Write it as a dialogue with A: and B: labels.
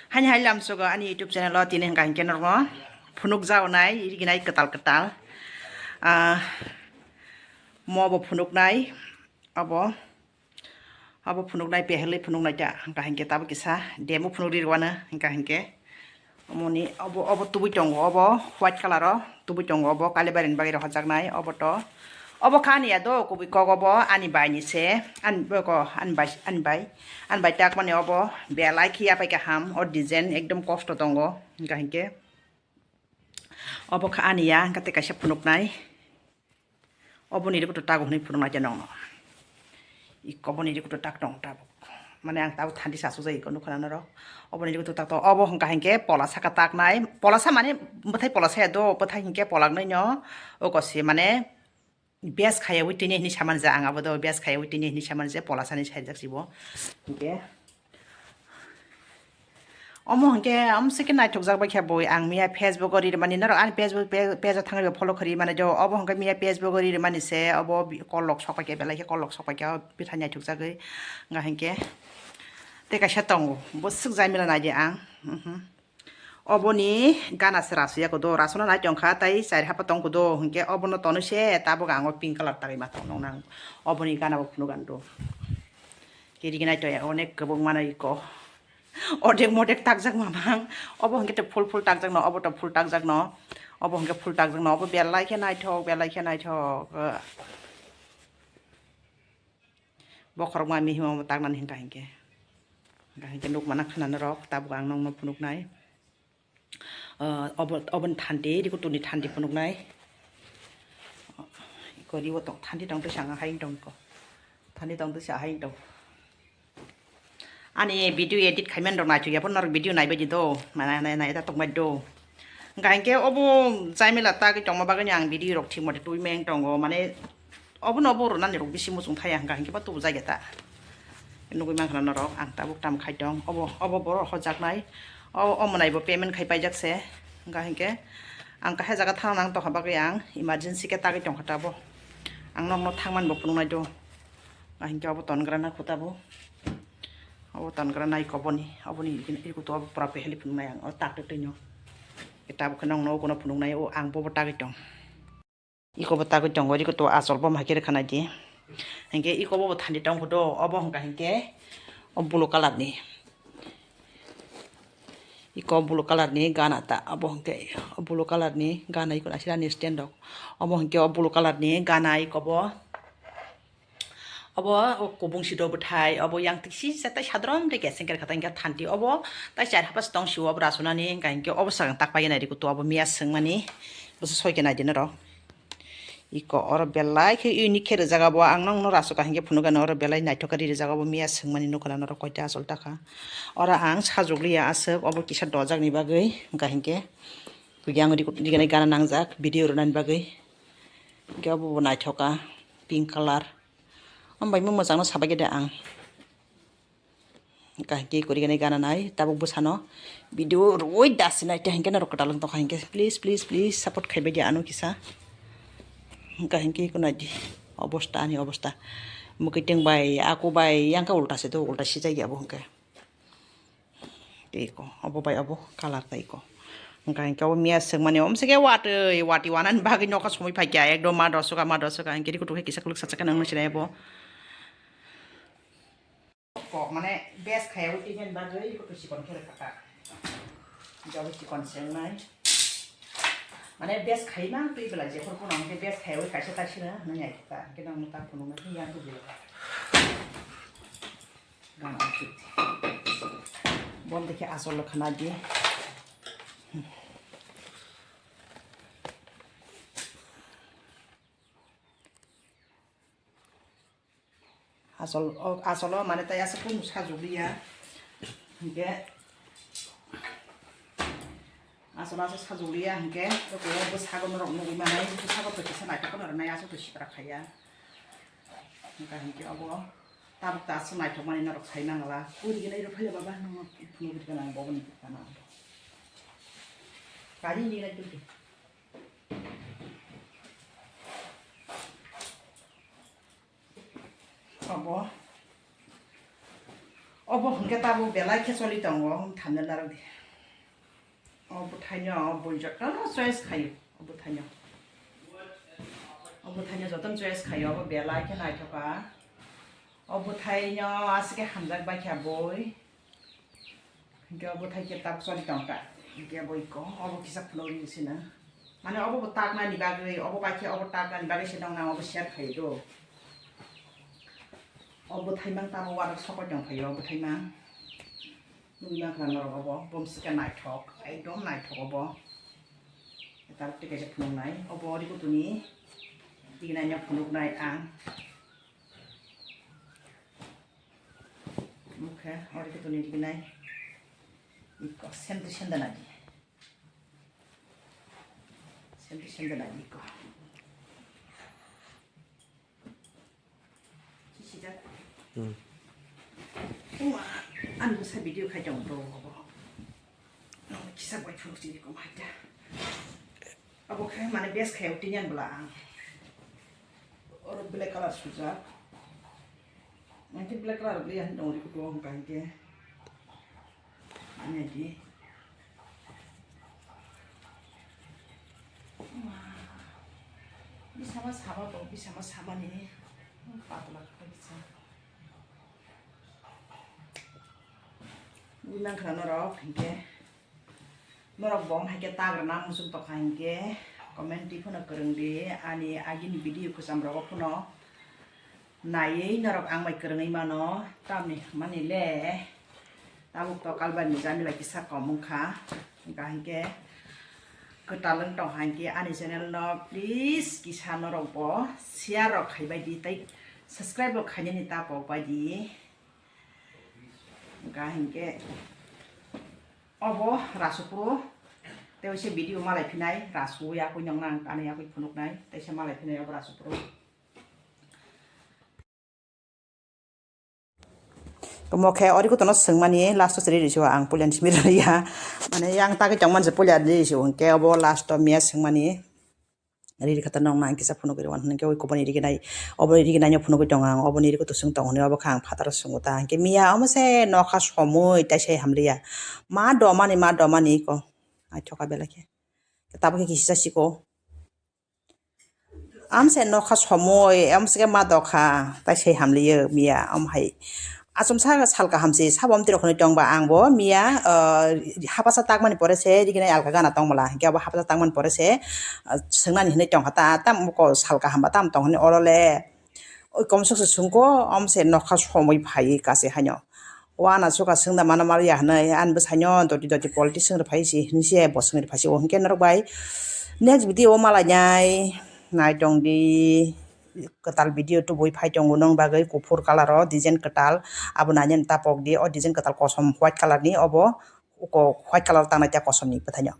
A: Hanya halam soga ani YouTube channel lo tini hangka hingke normo phunuk jao nai iri nai kwtal mo bo phunuk nai abo abo phunuk nai pehele phunuk nai ta hangka hingke tabu kisa demo phunuk ri rwana hangka hingke omoni abo tubu tongo abo white color o tubu tongo abo kalibarin bagi hojak nai abo to abo khani ado kubi kogobo ani bai ni se an beko an bai tak mane abo belai khia pai ka ham o design ekdom kosto tongo hingka hingke abo khani ya hangka te kaisa phunuk nai abo ni rikuto tago ni phunuk nai janong ikobo ni rikuto tak dong tabu mane ang tabu thandi sasu jai kono khana ro abo ni rikuto tak to abo hangka hingke polasa ka tak nai polasa mane bathai polasa do bathai hingke polak nai no o kosi mane bias khaya witini ni saman ja anga bodo bias khaya witini ni saman je polasa ni sai jak sibo hingke omo hangke amse ke naitok jak ba kha boy ang miya Facebook ori mani naro an Facebook page a thangai follow khari mane jo obo hangke miya Facebook ori mani se obo kolok sokpa ke belai ke kolok sokpa ke bitha naitok jagai nga hangke te ka shatong bosuk jaimila nai je ang oboni gana se rasu ya kodo rasuna nai jongkha tai sai hapa tong kodo hingke obono tonu se tabo gango pink color tari ma tong nang oboni gana bo phunu gando kiri ginai to onek kobong mana iko odek modek tak jak mamang obo hingke te full tak jak no obo to full tak jak no obo hingke full tak jak no obo belai ke nai thok bokhorok ma mi himo tak nan hingka hingke nuk mana khana rok tabo gang nong no phunuk nai obon thandi di kutuni thandi phunuk nai ko di wotok thandi dong te sanga haing dong ko thandi dong te sa haing dong ani video edit khaiman dong na chu yapon nor video nai baji do mana nai ta tok mai do gaingke obo jaimela ta ki tongma bagani ang video rok thik mate tui meng tongo mane obon ro nani rok bisi musung thaya gaingke ba tu jaiga ta nugui mang khana rok ang tabuk tam khai dong obo boro hojak nai o monai bo payment khai pai jakse gaingke ang ka jaga thang nang to habagui ang emergency ke tagi tong khata bo ang nong no thangman bo phunung nai do gaingke obo ton grana khutabo obo ton grana nai koboni oboni iku to pura peheli phunung nai ang o tak te nyo kitab khnong no kono phunung nai o ang bo tagi tong iko bo tagi tong gori ko to asol bo makir khana di hingke iko bo thandi tong khodo obo hangka hingke blue color ni iko blue color ni gana ta abo hangke blue color ni gana iko asira ni stand dok obo hangke blue color ni gana iko bo obo kubung sido bthai obo yang tiksi satai sadrom de gesengker khata hingke thanti obo tai char hapas tong siwo brasuna ni hingke obo sang tak pai na ri ko to obo miya sengmani boso soike na din ro iko oro belai ke unique ke jaga bo ang nong no rasu ka hingke phunuga no oro belai naithokari jaga bo miya sengmani nukana no koita asol taka ora ang sajugliya asuk obo kisa dojak ni bagui hingka hingke kugyang ri digane gana nangjak video ronan bagui hingke obo naithoka pink color ambai mo mojang no sabage de ang hingka hingke kurigane gana nai tabuk busano video roi dasinai te hingke na rokotalong to hingke please support khaibai dia anu kisa hingka hingke kunadi অবস্থা ani অবস্থা mukiting bai aku bai yang ka ulta se to ulta si jai abo hingke iko abo bai abo kalar ta iko hingka hingke obo miya sengmani omse ke wati wanan bagi noka somoi pai kya ekdom ma dosoka hingke ko to kisa kuluk sacha nang sinai abo kok mane best khaya uti gen bagai ko to sikon khere kaka jawu sikon sengnai mane best khai mang tui bela je phor phunang ke best khai oi kaisa ta sina nai ta ke nang ta phunung na yang tu bela gan akit bom dekhe asol khana di asol mane ta asa pun sajugliya hingke asal sajuliya hingke oke bo sagon rok nugui manai sagon to kisa naithok no nai aso to sipra khaya hingka hingke obo tabuk ta aso naithok mani norok sai nangla puri gene ro phale baba no phunu git kana bobo ni kana kari ni nai tu obo 어버 한개 따보 벨라이 캐솔리 덩어 담는 나라디 어버 타녀 보이적다 스트레스 가요 어버 타녀 어버 타녀 저던 스트레스 가요 어버 벨라이 캐 나이터가 어버 타녀 아스게 함작 바이캬 보이 이게 어버 타이게 딱 소리 덩까 이게 보이고 어버 기사 플로리 시나 만에 어버 딱나 니바그 어버 바이캬 어버 딱나 니바그 시덩나 어버 시야 가요도 어버 타이망 따보 와르 서거 정 가요 어버 타이망 누나 그런 거 어버 봄스가 나이톡 아이돔 나이톡 어버 딱 되게 분홍 나이 어버 어디고 두니 이게 나냐 분홍 나이 안 오케이 어디고 두니 이게 나이 이거 샘드 샌다 나지 샘드 샌다 나지 이거 시작 우와 안 무사 비디오 가정도 기사 거의 프로그램이 고 말자 아버 그 만에 베스 가요 뛰냐 몰라 और black colour सुजा मैं कि black colour ले हन नौरी को तो हम कहेंगे अन्य जी बिसामा साबा तो बिसामा साबा नहीं पातला करेगा 우리만 그런 너럭 이게 너럭 봄 하게 따그나 무슨 또 가인게 코멘트 푸나 그런데 아니 아긴 비디오 그 삼라고 푸노 나이 너럭 앙마이 그런이 마노 땀니 많이래 나북도 깔반이 잔이 바기 사고 뭉카 그러니까 이게 그 달른 또 한게 아니 채널 너 플리즈 기사 너럭 보 시아로 가이바디 따이 subscribe 가냐니 따보 바디 그러니까 이게 어버 라수프로 대우시 비디오 말ай 피나이 라수야 군영랑 안에 야구 분옥나이 대시 말ай 피나이 어버 라수프로 그뭐게 어리고 또는 승만이 라스트 쓰리리시와 앙 뿔련 시미르야 만에 양 따게 정만 저 뿔려 리시오 게 어버 라스트 미야 승만이 리리 갖다 넣으면 기사 푸노그리 왔는 게 오이코번이 이리게 나이 어버니 이리게 나냐 푸노그 정앙 어버니 이리고 또 승덩 어버 강 파다로 승고다 게 미야 어머세 너가 소모 이따시 함리야 마 도마니 이거 아 저가 벨라게 따보게 기시자시고 암세 너가 소모 암스게 마도카 따시 함리여 미야 엄하이 아좀 살가 함시 사범대로 그는 정바 앙보 미야 하바사 딱만이 버려세 이기네 알가가 나 똥몰라 이게 하바사 딱만 버려세 성난이 흔히 정하다 땀 먹고 살가 한바 땀 똥하니 오래래 검색서 숨고 엄세 너가 소모이 파이까지 하뇨 와나 수가 성나 많아 말이야 하네 안 버사뇨 도디도디 폴티스를 파이시 흔시에 버스를 파시 원게 너로 바이 next video 말아냐이 나이동디 ketal video tu boi phai jong unong bagai kufur color ro design ketal abu nanyen tapok di o design ketal kosom white color ni obo ko white color tang na ta kosom ni pathanyo